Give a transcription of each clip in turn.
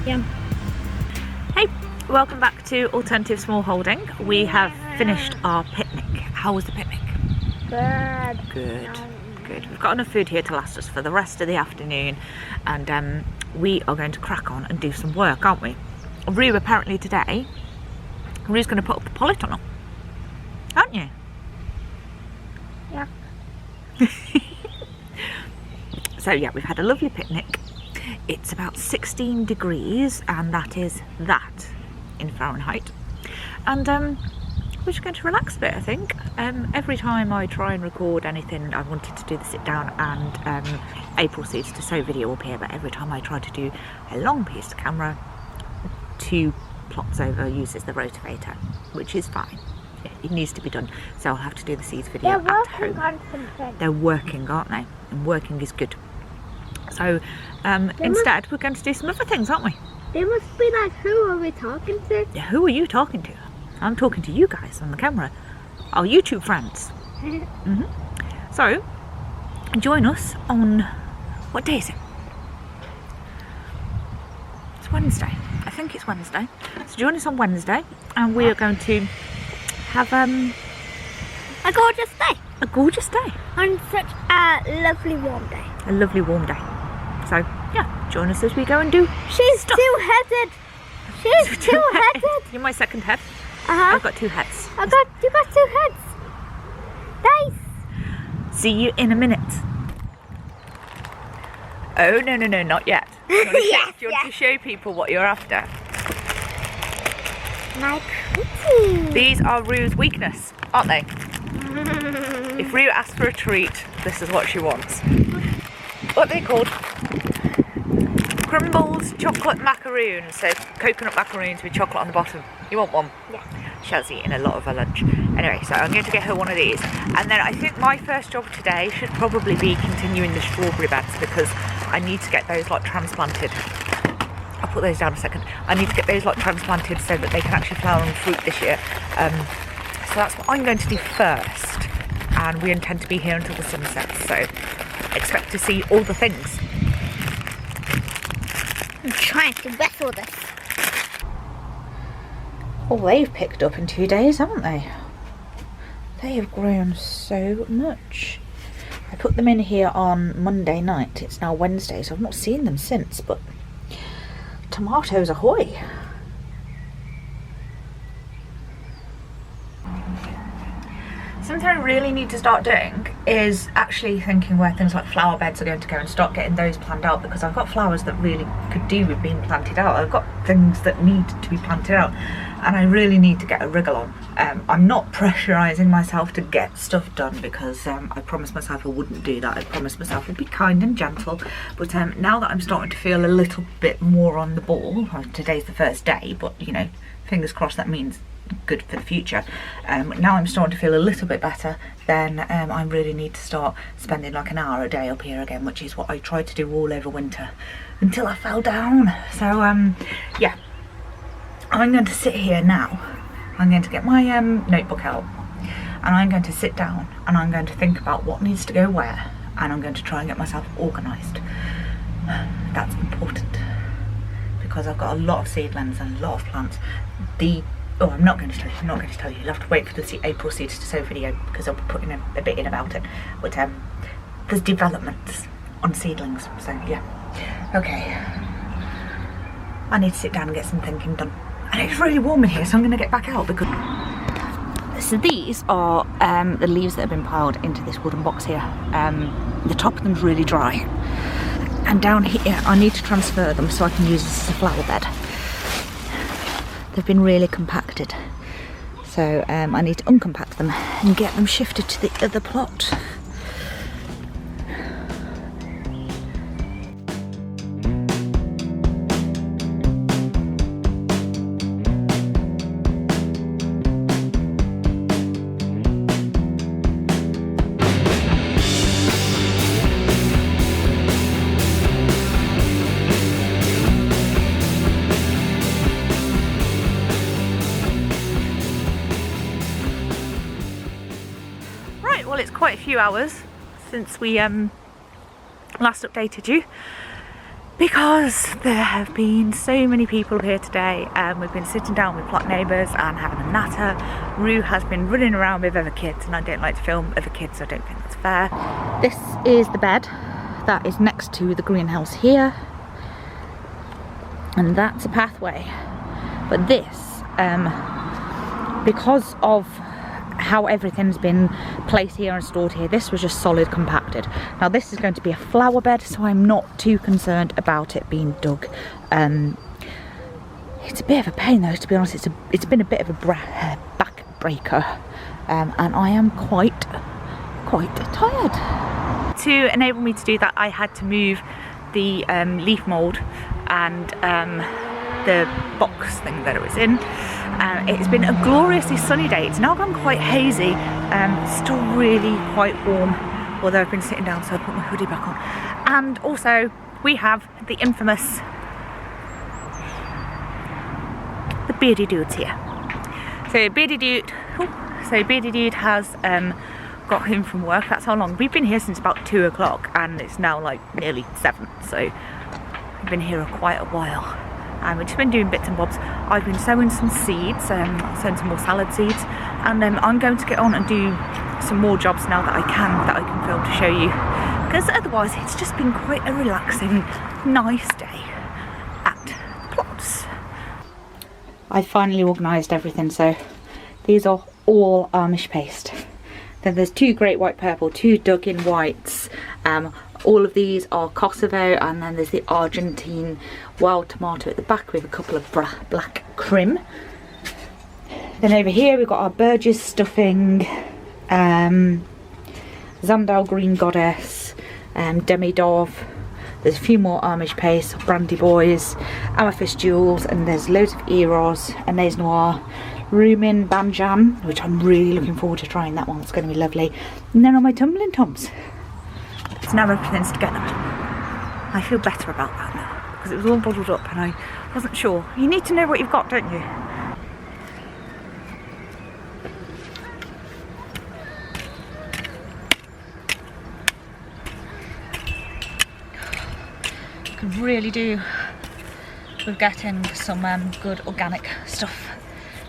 Yum. Hey, welcome back to Alternative Smallholding. We have finished our picnic. How was the picnic? Good. Good. Good. We've got enough food here to last us for the rest of the afternoon, and we are going to crack on and do some work, aren't we? Roo, apparently today, Roo's going to put up the polytunnel, aren't you? Yeah. So yeah, we've had a lovely picnic. It's about 16 degrees, and that is that in Fahrenheit. And we're just going to relax a bit, I think. Every time I try and record anything, I wanted to do the sit down and April seeds to sow video up here, but every time I try to do a long piece of camera, 2 plots over uses the rotavator, which is fine. It needs to be done, so I'll have to do the seeds video at home. On something. They're working, aren't they? And working is good. So instead, we're going to do some other things, aren't we? They must be like, who are we talking to? Yeah, who are you talking to? I'm talking to you guys on the camera, our YouTube friends. So, join us on, what day is it? It's Wednesday. I think it's Wednesday. So join us on Wednesday, and we are going to have A gorgeous day. a gorgeous day. On such a lovely warm day. A lovely warm day. So, yeah, join us as we go and do She's stuff. two-headed. She's two-headed. You're my second head. Uh-huh. I've got 2 heads. You got 2 heads. Nice. See you in a minute. Oh, no, not yet. Do you want to show people what you're after? My cookie. These are Roo's weakness, aren't they? If Roo asks for a treat, this is what she wants. What are they called? Crumbles chocolate macaroons. So coconut macaroons with chocolate on the bottom. You want one? Yeah. She has eaten a lot of her lunch. Anyway, so I'm going to get her one of these. And then I think my first job today should probably be continuing the strawberry beds, because I need to get those like transplanted. I'll put those down a second. I need to get those like transplanted so that they can actually flower and fruit this year. So that's what I'm going to do first. And we intend to be here until the sun sets. So expect to see all the things. I'm trying to wrestle this. Well, they've picked up in 2 days, haven't they? They have grown so much. I put them in here on Monday night. It's now Wednesday, so I've not seen them since, but tomatoes ahoy! Something I really need to start doing is actually thinking where things like flower beds are going to go and start getting those planned out, because I've got flowers that really could do with being planted out. I've got things that need to be planted out, and I really need to get a wriggle on. I'm not pressurising myself to get stuff done, because I promised myself I wouldn't do that. I promised myself I'd be kind and gentle, but now that I'm starting to feel a little bit more on the ball, today's the first day, but you know, fingers crossed that means good for the future. Now I'm starting to feel a little bit better, then I really need to start spending like an hour a day up here again, which is what I tried to do all over winter until I fell down. So yeah, I'm going to sit here now. I'm going to get my notebook out, and I'm going to sit down and I'm going to think about what needs to go where, and I'm going to try and get myself organised. That's important, because I've got a lot of seedlings and a lot of plants. Oh, I'm not going to tell you. I'm not going to tell you. You'll have to wait for the April seeds to sow video, because I'll be putting a bit in about it. But there's developments on seedlings, so yeah. Okay. I need to sit down and get some thinking done. And it's really warm in here, so I'm going to get back out because. So these are the leaves that have been piled into this wooden box here. The top of them's really dry, and down here I need to transfer them so I can use this as a flower bed. They've been really compacted, so I need to uncompact them and get them shifted to the other plot. Well, it's quite a few hours since we last updated you. because there have been so many people here today. We've been sitting down with plot neighbours and having a natter. Roo has been running around with other kids, and I don't like to film other kids, so I don't think that's fair. This is the bed that is next to the greenhouse here, and that's a pathway. But this, because of how everything's been placed here and stored here, this was just solid compacted. Now this is going to be a flower bed, so I'm not too concerned about it being dug. It's a bit of a pain though, to be honest. It's been a bit of a back breaker, and I am quite tired. To enable me to do that, I had to move the leaf mould and the box thing that it was in. It's been a gloriously sunny day. It's now gone quite hazy, still really quite warm, although I've been sitting down, so I put my hoodie back on. And also we have the infamous the Beardy Dudes here. So Beardy Dude has got home from work. That's how long we've been here, since about 2 o'clock, and it's now like nearly 7, so we've been here quite a while. And we've just been doing bits and bobs. I've been sowing some seeds, sowing some more salad seeds, and I'm going to get on and do some more jobs now that I can film to show you, because otherwise it's just been quite a relaxing, nice day at the plots. I finally organised everything, so these are all Amish paste. Then there's 2 great white purple, 2 dug in whites. All of these are Kosovo, and then there's the Argentine wild tomato at the back with a couple of black crim. Then over here we've got our Burgess stuffing, Zandal green goddess, demi dove. There's a few more Amish paste, brandy boys, amethyst jewels, and there's loads of eros, Anais noir, Rumin banjam, which I'm really looking forward to trying that one. It's going to be lovely. And then on my tumbling toms. So now everything's together. I feel better about that now, because it was all bottled up and I wasn't sure. You need to know what you've got, don't you? Could really do with getting some good organic stuff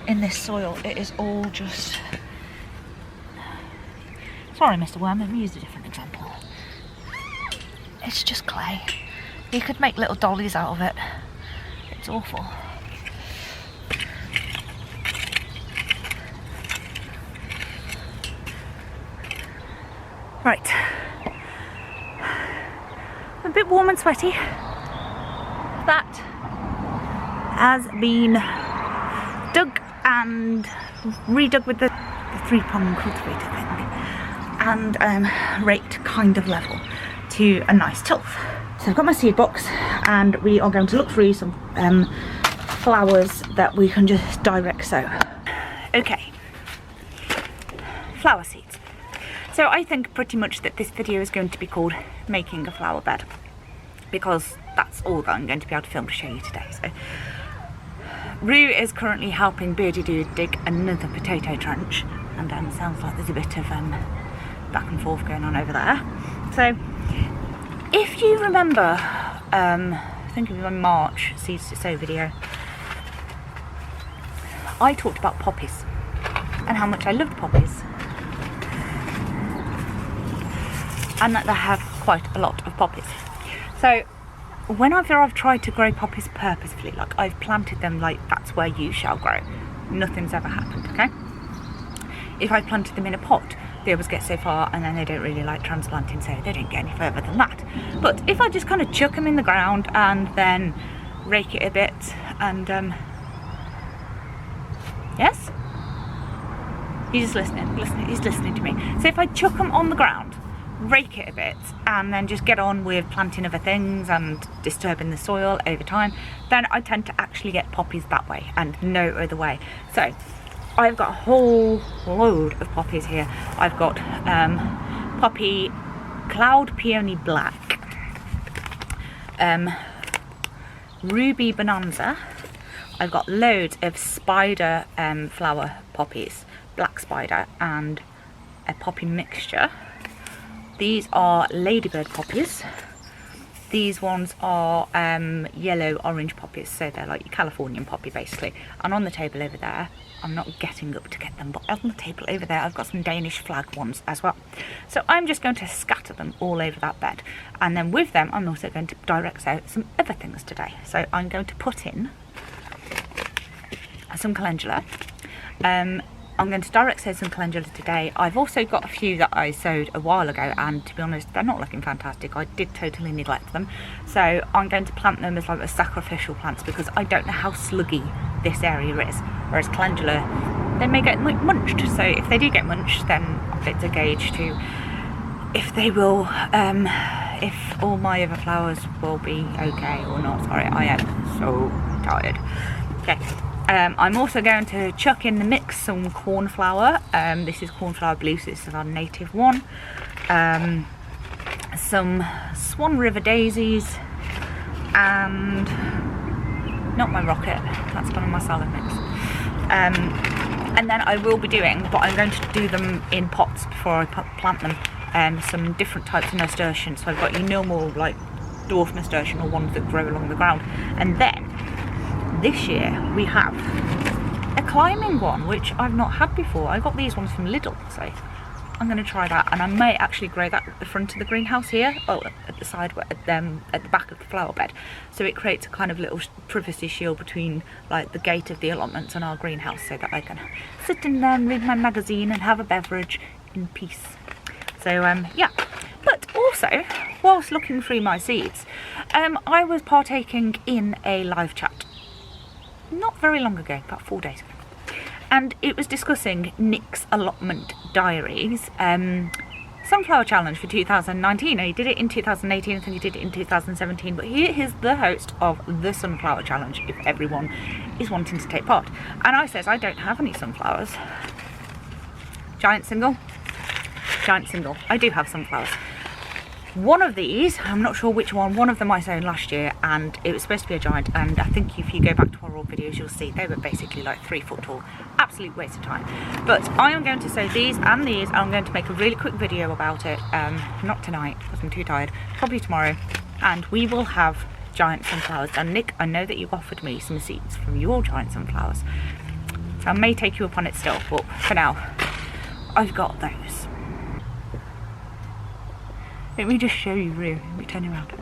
in this soil. It is all just... Sorry Mr. Worm, let me use a different example. It's just clay. You could make little dollies out of it. It's awful. Right. A bit warm and sweaty. That has been dug and redug with the 3-prong cultivator thing, and raked kind of level to a nice tilth. So I've got my seed box, and we are going to look through some flowers that we can just direct sow. Okay, flower seeds. So I think pretty much that this video is going to be called making a flower bed, because that's all that I'm going to be able to film to show you today. So Roo is currently helping Beardy Dude dig another potato trench, and sounds like there's a bit of back and forth going on over there. So if you remember, I think it was my March seeds to sow video, I talked about poppies and how much I loved poppies, and that they have quite a lot of poppies. So whenever I've tried to grow poppies purposefully, like I've planted them like that's where you shall grow, nothing's ever happened, okay? If I planted them in a pot, they always get so far and then they don't really like transplanting, so they don't get any further than that. But if I just kind of chuck them in the ground and then rake it a bit and yes? He's just listening, he's listening to me. So if I chuck them on the ground, rake it a bit, and then just get on with planting other things and disturbing the soil over time, then I tend to actually get poppies that way and no other way. So I've got a whole load of poppies here. I've got poppy Cloud Peony Black, Ruby Bonanza. I've got loads of spider flower poppies, black spider and a poppy mixture. These are ladybird poppies. These ones are yellow orange poppies, so they're like your Californian poppy basically. And on the table over there, I'm not getting up to get them, but on the table over there I've got some Danish flag ones as well. So I'm just going to scatter them all over that bed, and then with them I'm also going to direct sow some other things today. So I'm going to put in some calendula. I'm going to direct sow some calendula today. I've also got a few that I sowed a while ago, and to be honest, they're not looking fantastic. I did totally neglect them. So I'm going to plant them as like a sacrificial plants, because I don't know how sluggy this area is. Whereas calendula, they may get munched. So if they do get munched, then it's a gauge to if they will, if all my other flowers will be okay or not. Sorry, I am so tired. Okay. I'm also going to chuck in the mix some cornflower. This is cornflower blue, so this is our native one. Some Swan River daisies, and not my rocket, that's gone in my salad mix. And then I will be doing, but I'm going to do them in pots before I plant them, some different types of nasturtiums. So I've got your normal like dwarf nasturtium, or ones that grow along the ground, and then this year we have a climbing one, which I've not had before. I got these ones from Lidl, so I'm going to try that, and I may actually grow that at the front of the greenhouse here, or at the side, at the back of the flower bed, so it creates a kind of little privacy shield between like the gate of the allotments and our greenhouse, so that I can sit in there and read my magazine and have a beverage in peace. So yeah. But also, whilst looking through my seeds, I was partaking in a live chat not very long ago, about 4 days ago, and it was discussing Nick's Allotment diaries sunflower challenge for 2019. He did it in 2018, I think he did it in 2017, but he is the host of the sunflower challenge if everyone is wanting to take part. And I says I don't have any sunflowers. Giant single, I do have sunflowers. One of these, I'm not sure which one of them I sown last year, and it was supposed to be a giant, and I think if you go back to our old videos you'll see they were basically like 3 foot tall. Absolute waste of time. But I am going to sow these and these, and I'm going to make a really quick video about it, not tonight because I'm too tired, probably tomorrow, and we will have giant sunflowers. And Nick, I know that you offered me some seeds from your giant sunflowers, so I may take you up on it still, but for now I've got those. Let me just show you Roo. Let me turn you around.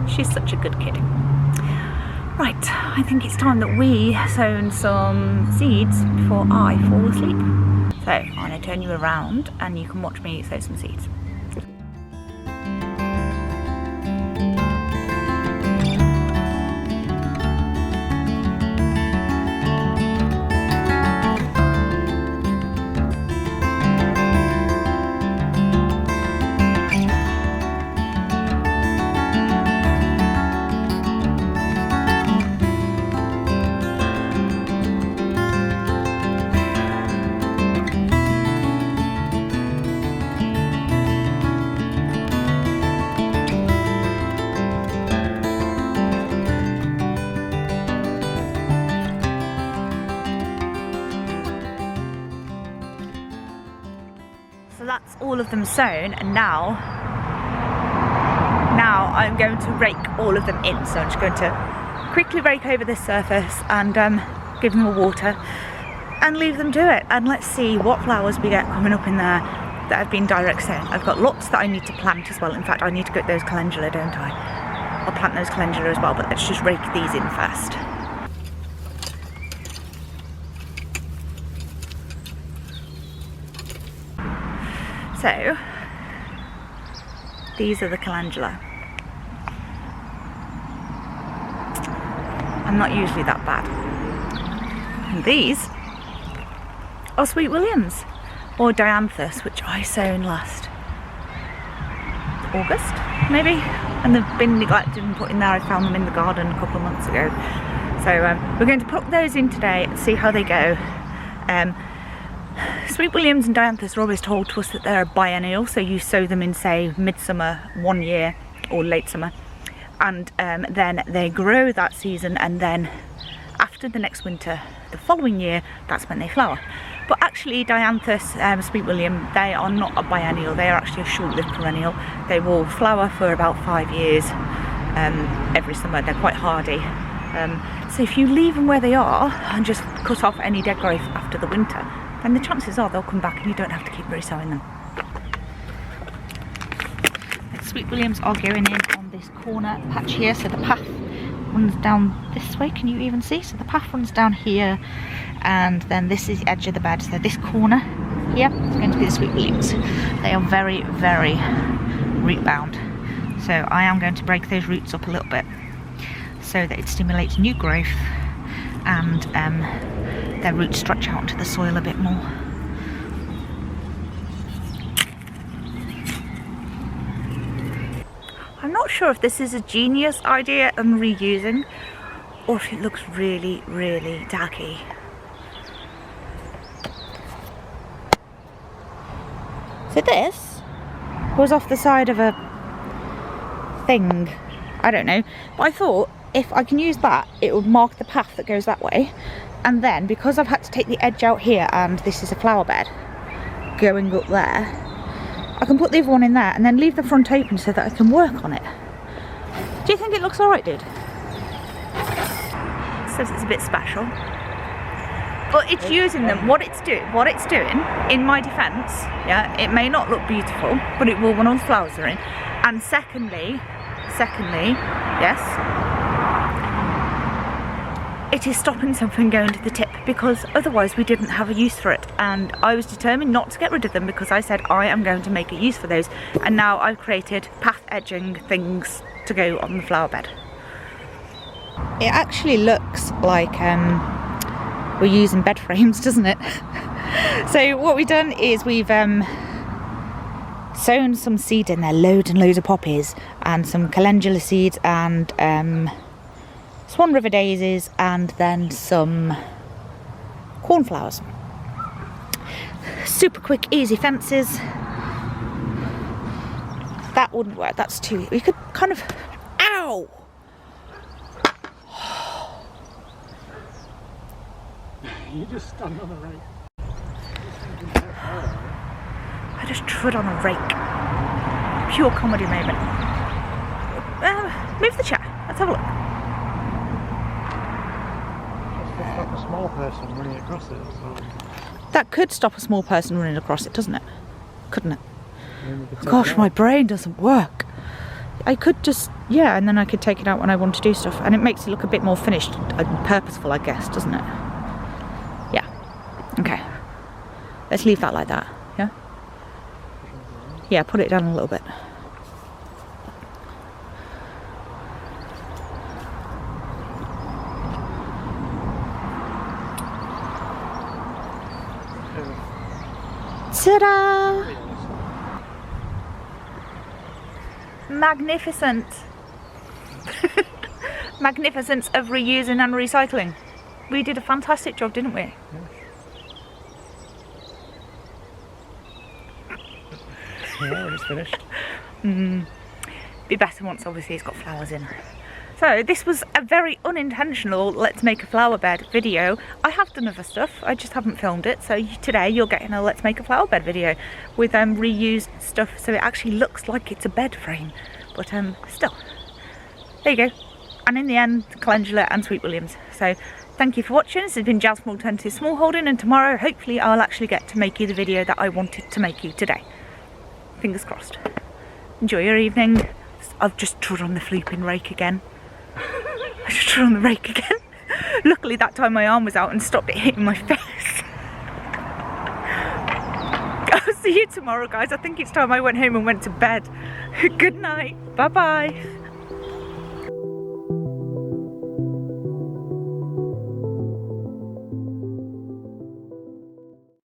She's such a good kid. Right, I think it's time that we sown some seeds before I fall asleep. So I'm going to turn you around and you can watch me sow some seeds. So that's all of them sown, and now I'm going to rake all of them in. So I'm just going to quickly rake over this surface and give them a water and leave them do it. And let's see what flowers we get coming up in there that have been direct sown. I've got lots that I need to plant as well. In fact, I need to get those calendula, don't I? I'll plant those calendula as well, but let's just rake these in first. So, these are the calendula. I'm not usually that bad. And these are Sweet Williams, or Dianthus, which I sown last August, maybe? And they've been neglected and put in there. I found them in the garden a couple of months ago. So we're going to put those in today and see how they go. Sweet Williams and Dianthus are always told to us that they're biennial, so you sow them in, say, midsummer one year or late summer, and then they grow that season, and then after the next winter, the following year, that's when they flower. But actually Dianthus, Sweet William, they are not a biennial, they are actually a short-lived perennial. They will flower for about 5 years every summer. They're quite hardy. So if you leave them where they are and just cut off any dead growth after the winter, then the chances are they'll come back and you don't have to keep resowing them. The Sweet Williams are going in on this corner patch here, so the path runs down this way. Can you even see? So the path runs down here, and then this is the edge of the bed. So this corner here is going to be the Sweet Williams. They are very, very root bound. So I am going to break those roots up a little bit so that it stimulates new growth and their roots stretch out into the soil a bit more. I'm not sure if this is a genius idea I'm reusing or if it looks really, really tacky. So this was off the side of a thing, I don't know, but I thought if I can use that, it would mark the path that goes that way. And then, because I've had to take the edge out here and this is a flower bed going up there, I can put the other one in there and then leave the front open so that I can work on it. Do you think it looks alright, dude? It says it's a bit special. But it's using them, what it's doing, in my defence, yeah, it may not look beautiful, but it will when all the flowers are in. And secondly, yes, it is stopping something going to the tip, because otherwise we didn't have a use for it, and I was determined not to get rid of them because I said I am going to make a use for those, and now I've created path edging things to go on the flower bed. It actually looks like we're using bed frames, doesn't it? So what we've done is we've sown some seed in there, loads and loads of poppies and some calendula seeds and Swan River daisies, and then some cornflowers. Super quick, easy fences. That wouldn't work, that's too, we could kind of, ow! You just stand on a rake. I just trod on a rake. Pure comedy moment. Move the chair, let's have a look. Stop a small person running across it. So. That could stop a small person running across it, doesn't it? Couldn't it? Gosh, my brain doesn't work. I could just, yeah, and then I could take it out when I want to do stuff, and it makes it look a bit more finished and purposeful, I guess, doesn't it? Yeah. Okay. Let's leave that like that, yeah? Yeah, put it down a little bit. Ta-da! Magnificent. Magnificence of reusing and recycling. We did a fantastic job, didn't we? Yeah, it's finished. Be better once obviously it's got flowers in. So this was a very unintentional let's make a flower bed video. I have done other stuff, I just haven't filmed it, so today you're getting a let's make a flower bed video with reused stuff, so it actually looks like it's a bed frame, but still, there you go. And in the end, calendula and Sweet Williams. So thank you for watching. This has been Jazz from Alternative Smallholding, and tomorrow hopefully I'll actually get to make you the video that I wanted to make you today. Fingers crossed. Enjoy your evening. I've just trod on the flipping rake again. I just trod on the rake again. Luckily that time my arm was out and stopped it hitting my face. I'll see you tomorrow, guys. I think it's time I went home and went to bed. Good night. Bye bye.